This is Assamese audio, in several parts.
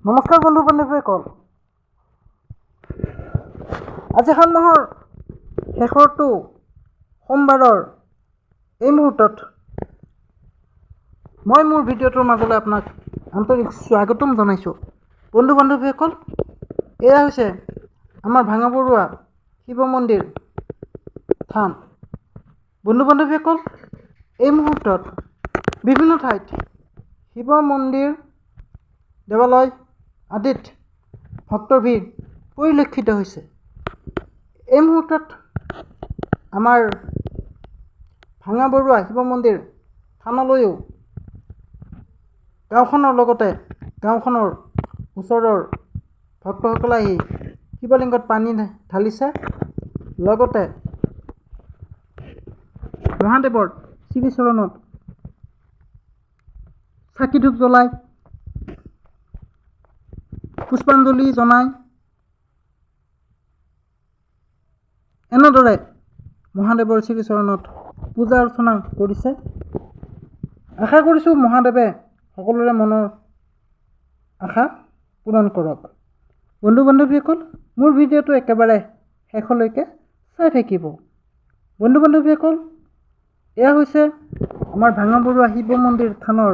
নমস্কাৰ বন্ধু বান্ধৱীসকল। আজি এখন মাহৰ শেষৰটো সোমবাৰৰ এই মুহূৰ্তত মই মোৰ ভিডিঅ'টোৰ মাজলৈ আপোনাক আন্তৰিক স্বাগতম জনাইছোঁ। বন্ধু বান্ধৱীসকল, এয়া হৈছে আমাৰ ভাঙাবৰুৱা শিৱ মন্দিৰ থান। বন্ধু বান্ধৱীসকল, এই মুহূৰ্তত বিভিন্ন ঠাইত শিৱ মন্দিৰ দেৱালয় আদিত ভক্তৰ ভিৰ পৰিলক্ষিত হৈছে। এই মুহূৰ্তত আমাৰ ভাঙাবৰুৱা শিৱ মন্দিৰ থানলৈও গাঁওখনৰ লগতে গাঁওখনৰ ওচৰৰ ভক্তসকলে আহি শিৱলিংগত পানী ঢালিছে। লগতে মহাদেৱৰ শ্ৰীচৰণত চাকি ধূপ জ্বলাই পুষ্পাঞ্জলি জনাই এনেদৰে মহাদেৱৰ শ্ৰীচৰণত পূজা অৰ্চনা কৰিছে। আশা কৰিছোঁ মহাদেৱে সকলোৰে মনৰ আশা পূৰণ কৰক। বন্ধু বান্ধৱীসকল, মোৰ ভিডিঅ'টো একেবাৰে শেষলৈকে চাই থাকিব। বন্ধু বান্ধৱীসকল, এয়া হৈছে আমাৰ ভাঙাবৰুৱা শিৱ মন্দিৰ থানৰ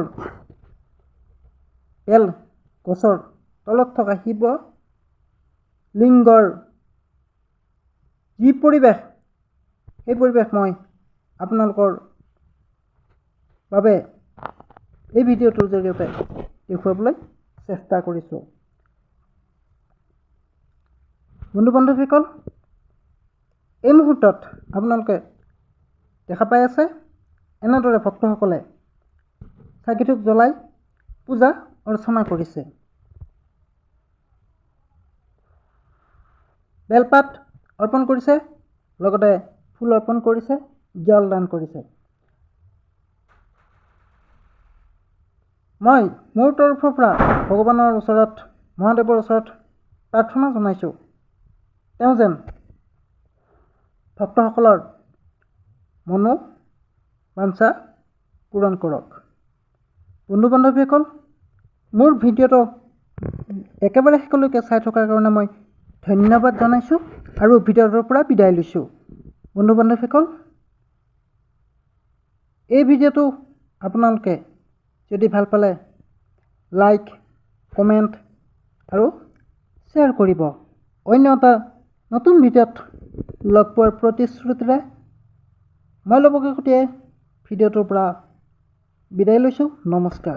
বেল গছৰ তলত থকা শিৱ লিংগৰ যি পৰিৱেশ, সেই পৰিৱেশ মই আপোনালোকৰ বাবে এই ভিডিঅ'টোৰ জৰিয়তে দেখুৱাবলৈ চেষ্টা কৰিছোঁ। বন্ধু বান্ধৱীসকল, এই মুহূৰ্তত আপোনালোকে দেখা পাই আছে এনেদৰে ভক্তসকলে চাকি ধূপ জ্বলাই পূজা অৰ্চনা কৰিছে। বেলপাত অৰ্পণ কৰিছে, লগতে ফুল অৰ্পণ কৰিছে, জল দান কৰিছে। মই মোৰ তৰফৰ পৰা ভগৱানৰ ওচৰত, মহাদেৱৰ ওচৰত প্ৰাৰ্থনা জনাইছোঁ, তেওঁ যেন ভক্তসকলৰ মনোবাঞ্ছা পূৰণ কৰক। বন্ধু বান্ধৱীসকল, মোৰ ভিডিঅ'টো একেবাৰে শেষলৈকে চাই থকাৰ কাৰণে মই ধন্যবাদ জনাইছোঁ আৰু ভিডিঅ'টোৰ পৰা বিদায় লৈছোঁ। বন্ধু বান্ধৱীসকল, এই ভিডিঅ'টো আপোনালোকে যদি ভাল পালে লাইক, কমেণ্ট আৰু শ্বেয়াৰ কৰিব। অন্য এটা নতুন ভিডিঅ'ত লগ পোৱাৰ প্ৰতিশ্ৰুতিৰে মই ল'বগৈ ভিডিঅ'টোৰ পৰা বিদায় লৈছোঁ। নমস্কাৰ।